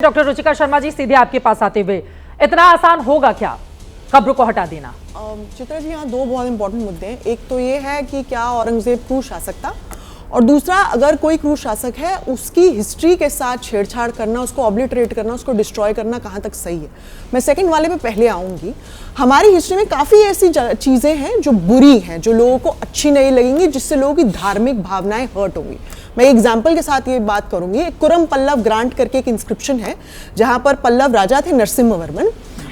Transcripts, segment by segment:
Doctor Ruchika Sharma ji, सीधे आपके पास आते हुए, इतना आसान होगा क्या कब्र को हटा देना? चित्रा जी, यहाँ दो बहुत इंपॉर्टेंट मुद्दे हैं। एक तो ये है कि क्या औरंगजेब क्रूर शासक था, और दूसरा, अगर कोई क्रूर शासक है उसकी हिस्ट्री के साथ छेड़छाड़ करना, उसको ऑब्लिटरेट करना, उसको डिस्ट्रॉय करना कहाँ तक सही है। मैं सेकंड वाले पे पहले आऊँगी। हमारी हिस्ट्री में काफ़ी ऐसी चीज़ें हैं जो बुरी हैं, जो लोगों को अच्छी नहीं लगेंगी, जिससे लोगों की धार्मिक भावनाएं हर्ट होंगी। मैं एग्जाम्पल के साथ ये बात करूंगी। एक कुरम पल्लव ग्रांट करके एक इंस्क्रिप्शन है, जहाँ पर पल्लव राजा थे नरसिम्हवर्मन,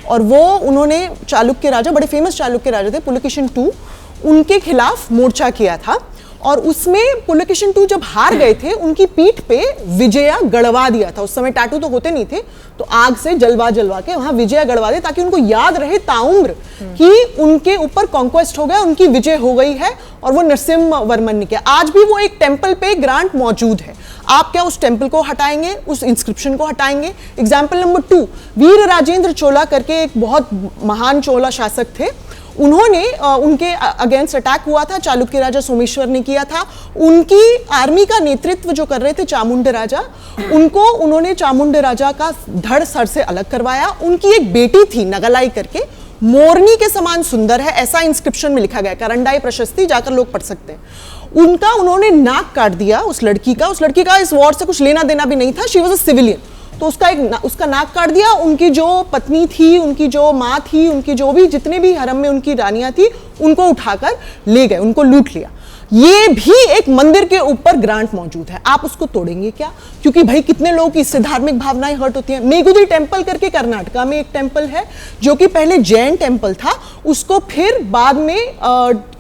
और वो उन्होंने चालुक्य राजा, बड़े फेमस चालुक्य राजा थे पुलकेशिन II, उनके खिलाफ मोर्चा किया था। और उसमें पुलकेशिन II जब हार गए थे, उनकी पीठ पे विजया गड़वा दिया था। उस समय टैटू तो होते नहीं थे, तो आग से जलवा के वहां विजया गड़वा दे, ताकि उनको याद रहे ताउम्र कि उनके ऊपर कॉन्क्वेस्ट हो गया, उनकी विजय हो गई है, और वो नरसिम्हवर्मन ने किया। आज भी वो एक टेम्पल पे ग्रांट मौजूद है। आप क्या उस टेम्पल को हटाएंगे, उस इंस्क्रिप्शन को हटाएंगे? एग्जाम्पल नंबर 2, वीर राजेंद्र चोला करके एक बहुत महान चोला शासक थे। उन्होंने उनके अगेंस्ट अटैक हुआ था, चालुक्य राजा सोमेश्वर ने किया था। उनकी आर्मी का नेतृत्व जो कर रहे थे चामुंड राजा, उन्होंने चामुंड राजा का धड़ सर से अलग करवाया। उनकी एक बेटी थी नगलाई करके, मोरनी के समान सुंदर है, ऐसा इंस्क्रिप्शन में लिखा गया। करंडाई प्रशस्ति जाकर लोग पढ़ सकते हैं। उन्होंने नाक काट दिया उस लड़की का इस वॉर से कुछ लेना देना भी नहीं था। शी वॉज अ सिविलियन, तो उसका नाक काट दिया। उनकी जो पत्नी थी, उनकी जो माँ थी, उनकी जो भी जितने भी हरम में उनकी रानियां थी, उनको उठाकर ले गए, उनको लूट लिया। ये भी एक मंदिर के ऊपर ग्रांट मौजूद है, आप उसको तोड़ेंगे क्या? क्योंकि भाई कितने लोगों की इससे धार्मिक भावनाएं हर्ट होती हैं। मेगुदी टेम्पल करके कर्नाटका में एक टेम्पल है, जो कि पहले जैन टेम्पल था, उसको फिर बाद में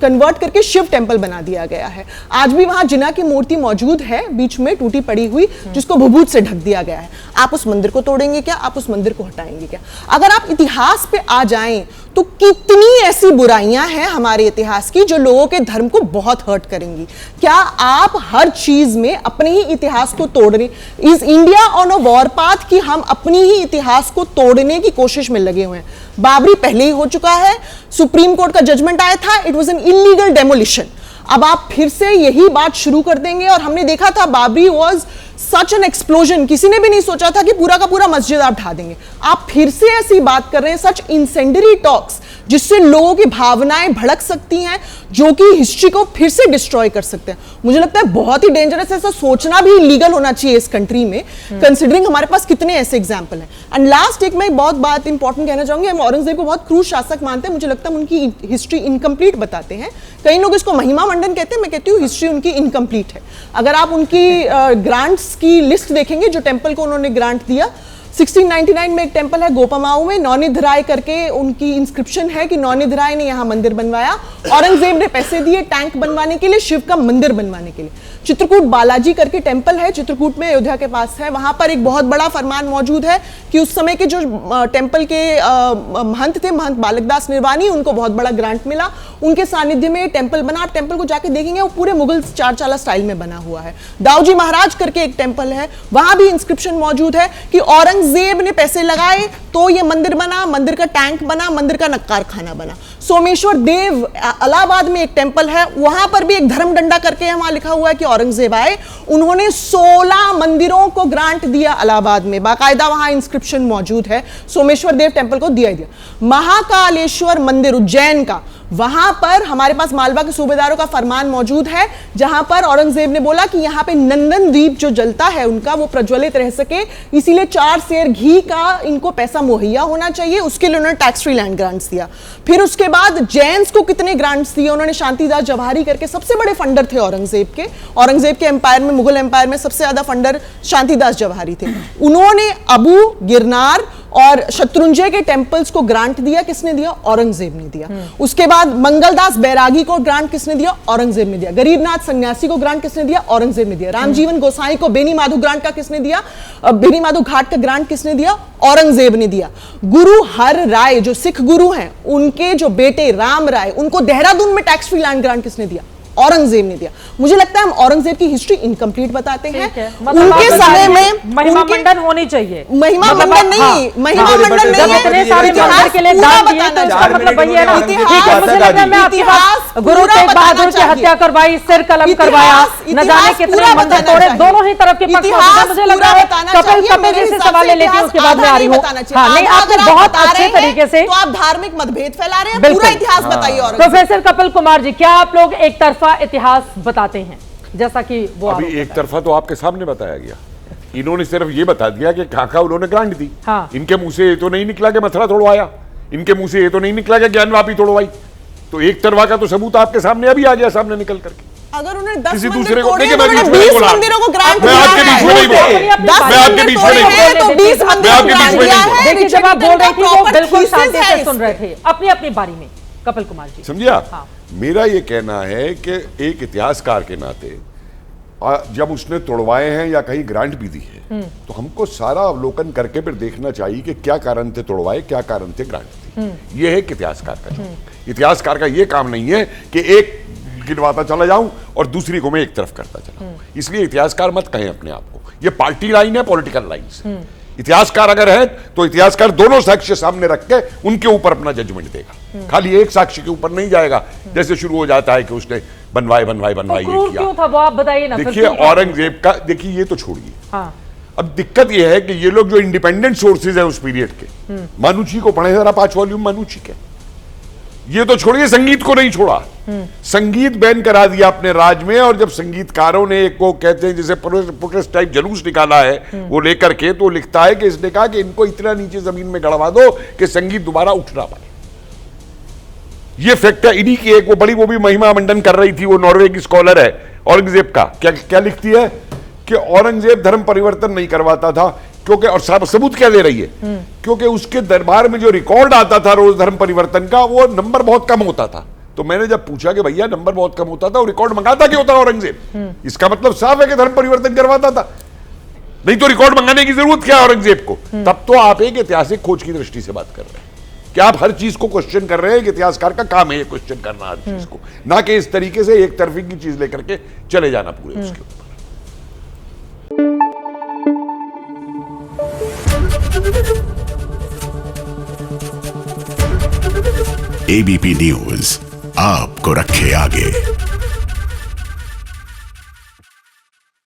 कन्वर्ट करके शिव टेम्पल बना दिया गया है। आज भी वहां जिना की मूर्ति मौजूद है, बीच में टूटी पड़ी हुई, जिसको भभूत से ढक दिया गया है। आप उस मंदिर को तोड़ेंगे क्या? आप उस मंदिर को हटाएंगे क्या? अगर आप इतिहास पे आ जाएं तो कितनी ऐसी बुराइयां हैं हमारे इतिहास की जो लोगों के धर्म को बहुत हर्ट करेंगी। क्या आप हर चीज में अपने ही इतिहास को तोड़ने, is India on a war path कि हम अपनी ही इतिहास को तोड़ने की कोशिश में लगे हुए हैं? बाबरी पहले ही हो चुका है, सुप्रीम कोर्ट का जजमेंट आया था, it was an illegal demolition. अब आप फिर से यही बात शुरू कर देंगे। और हमने देखा था Babri was such an explosion, किसी ने भी नहीं सोचा था कि पूरा का पूरा मस्जिद आप ढा देंगे। आप फिर से ऐसी बात कर रहे हैं, सच इंसेंडरी टॉक्स, जिससे लोगों की भावनाएं भड़क सकती हैं, जो कि हिस्ट्री को फिर से डिस्ट्रॉय कर सकते हैं। मुझे लगता है बहुत ही डेंजरस है, ऐसा सोचना भी इलीगल होना चाहिए इस कंट्री में, कंसिडरिंग हमारे पास कितने ऐसे एग्जाम्पल हैं। एंड लास्ट एक मैं बहुत बात इंपॉर्टेंट कहना चाहूंगी, हम औरंगजेब को बहुत क्रूर शासक मानते हैं, मुझे लगता है उनकी हिस्ट्री इनकम्प्लीट बताते हैं। कई लोग इसको महिमा मंडन कहते हैं, मैं कहती हूँ हिस्ट्री उनकी इनकम्प्लीट है। अगर आप उनकी ग्रांट्स की लिस्ट देखेंगे, जो टेम्पल को उन्होंने ग्रांट दिया, 1699 में एक टेम्पल है गोपमाऊ में, नौनिध राय करके उनकी इंस्क्रिप्शन है कि नौनिध राय ने यहाँ मंदिर बनवाया। औरंगजेब ने पैसे दिए टैंक बनवाने के लिए, शिव का मंदिर बनवाने के लिए। चित्रकूट बालाजी करके टेम्पल है, चित्रकूट में, अयोध्या के पास है। वहां पर एक बहुत बड़ा फरमान मौजूद है कि उस समय के जो टेम्पल के महंत थे, महंत बालकदास निर्वाणी, उनको बहुत बड़ा ग्रांट मिला। उनके सानिध्य में टेम्पल बना। आप टेम्पल को जाके देखेंगे, वो पूरे मुगल चारचाला स्टाइल में बना हुआ है। दाऊजी महाराज करके एक टेम्पल है, वहां भी इंस्क्रिप्शन मौजूद है कि औरंगजेब ने पैसे लगाए तो ये मंदिर बना, मंदिर का टैंक बना, मंदिर का नक्कार खाना बना। सोमेश्वर देव इलाहाबाद में एक टेम्पल है, वहां पर भी एक धर्म डंडा करके वहां लिखा हुआ है कि औरंगजेब आए, उन्होंने 16 मंदिरों को ग्रांट दिया इलाहाबाद में, बाकायदा वहां इंस्क्रिप्शन मौजूद है। सोमेश्वर देव टेम्पल को दिया ही दिया। महाकालेश्वर मंदिर उज्जैन का, वहां पर हमारे पास मालवा के सूबेदारों का फरमान मौजूद है, जहां पर औरंगजेब ने बोला कि यहां पे नंदन दीप जो जलता है उनका, वो प्रज्वलित रह सके, इसीलिए 4 सेर घी का इनको पैसा मुहैया होना चाहिए। उसके लिए उन्होंने टैक्स फ्री लैंड ग्रांट्स दिया। फिर उसके बाद जैन्स को कितने ग्रांट्स दिए उन्होंने? शांतिदास जवाहरी करके सबसे बड़े फंडर थे औरंगजेब के एम्पायर में, मुगल एम्पायर में सबसे ज्यादा फंडर शांतिदास जवाहरी थे। उन्होंने अबू, गिरनार और शत्रुंजय के टेम्पल्स को ग्रांट दिया। किसने दिया? औरंगजेब ने दिया। उसके बाद मंगलदास बैरागी को ग्रांट किसने दिया? औरंगजेब ने दिया। गरीबनाथ सन्यासी को ग्रांट किसने दिया? औरंगजेब ने दिया। रामजीवन गोसाई को बेनी माधो ग्रांट का किसने दिया? बेनी माधो घाट का ग्रांट किसने दिया? औरंगजेब ने दिया। गुरु हर राय जो सिख गुरु हैं, उनके जो बेटे राम राय, उनको देहरादून में टैक्स फ्री लैंड ग्रांट किसने दिया? औरंगजेब ने दिया। मुझे लगता है हम औरंगजेब की हिस्ट्री इनकम्प्लीट बताते हैं। मतलब उनके समय में महिमा मंडन होनी चाहिए। महिमा मंडन नहीं, महिमा मंडन नहीं जब इतने सारे मंदिर के लिए दान दिए तो इसका मतलब वही है ना। ठीक है, मुझे लग रहा है मैं आपकी बात, गुरु तेग बहादुर की हत्या करवाई, सिर कलम करवाया, न जाने कितने मंदिर तोड़े, दोनों ही तरफ के पक्ष में। मुझे लग रहा है कपिल जैसे सवाल ले लेती हूँ, उसके बाद में आ रही हूँ। हाँ, नहीं, आपने बहुत अच्छे तरीके से, तो आप धार्मिक मतभेद फैला रहे हैं, पूरा इतिहास बताइए। और प्रोफेसर कपिल कुमार जी, क्या आप लोग एक तरफा इतिहास बताते हैं, जैसा कि वो अभी एक तरफा तो आपके सामने बताया गया। इन्होंने सिर्फ ये बता दिया कि कहाँ उन्होंने ग्रांट दी। हाँ। इनके मुंह से ये तो नहीं निकला कि मथुरा तोड़वाया, इनके मुंह से ये तो नहीं निकला कि ज्ञानवापी तोड़वाई। तो एक तरफा का तो सबूत आपके सामने अभी आ गया सामने निकल करके। अगर उन्होंने 10 किसी मंदिर दूसरे को तोड़े, देखिए, मैं उन्होंने बीच में 20 बोला। मंदिरों को ग्रांट मैं दिया आपके है। बीच में नहीं बोला। 10 मैं आपके मंदिर बीच में नहीं तोड़े हैं तो 20 मैं मंदिर आपके बीच ग्रांट में दिया नहीं है। देखिए, जब आप बोल रहे थे वो प्रॉपर बिल्कुल thesis शांति है से सुन रहे थे अपनी अपनी बारी में। कपिल कुमार जी, समझिए आप। हाँ। मेरा ये कहना है कि एक इतिहासकार के नाते जब उसने तोड़वाए हैं या कहीं ग्रांट भी दी है, तो हमको सारा अवलोकन करके फिर देखना चाहिए कि क्या कारण थे तोड़वाए, क्या कारण थे ग्रांट दी। ये है एक इतिहासकार का काम। इतिहासकार का ये काम नहीं है कि एक गिनवाता चला जाऊं और दूसरी को मैं एक तरफ करता चला। इसलिए इतिहासकार मत कहें अपने आप को, ये पार्टी लाइन है, पॉलिटिकल लाइन। इतिहासकार अगर है तो इतिहासकार दोनों साक्ष्य सामने रख के उनके ऊपर अपना जजमेंट देगा, खाली एक साक्ष्य के ऊपर नहीं जाएगा। जैसे शुरू हो जाता है कि उसने बनवाए तो ये क्रूर किया। क्यों था वो, आप बताइए ना। फिर देखिए, क्यों था? औरंगजेब का देखिए, ये तो छोड़िए। हाँ। अब दिक्कत यह है कि ये लोग जो इंडिपेंडेंट सोर्सेज है उस पीरियड के, मानुची को पढ़े जरा, 5 वॉल्यूम मानुची के। ये तो छोड़िए, संगीत को नहीं छोड़ा। संगीत बैन करा दिया अपने राज में, और जब संगीतकारों ने एक को कहते हैं जैसे प्रोटेस्ट टाइप जुलूस निकाला है वो लेकर के, तो लिखता है कि इसने कहा कि इनको इतना नीचे जमीन में गड़वा दो कि संगीत दोबारा उठ ना पाए। ये फैक्ट है इन्हीं की। एक वो भी महिमा मंडन कर रही थी, वो नॉर्वे की स्कॉलर है औरंगजेब का। क्या लिखती है कि औरंगजेब धर्म परिवर्तन नहीं करवाता था क्योंकि, और सबूत क्या दे रही है, क्योंकि उसके दरबार में जो रिकॉर्ड आता था रोज धर्म परिवर्तन का, वो नंबर बहुत कम होता था। तो मैंने जब पूछा कि भैया नंबर बहुत कम होता था, वो रिकॉर्ड मंगाता क्यों था औरंगजेब? इसका मतलब साफ है कि धर्म परिवर्तन करवाता था, नहीं तो रिकॉर्ड मंगाने की जरूरत क्या है औरंगजेब को? तब तो आप एक ऐतिहासिक खोज की दृष्टि से बात कर रहे हैं कि आप हर चीज को क्वेश्चन कर रहे हैं। कि इतिहासकार का काम है ये क्वेश्चन करना हर चीज को, ना कि इस तरीके से एक तरफी की चीज लेकर के चले जाना पूरे उसके ऊपर। एबीपी न्यूज आपको रखे आगे।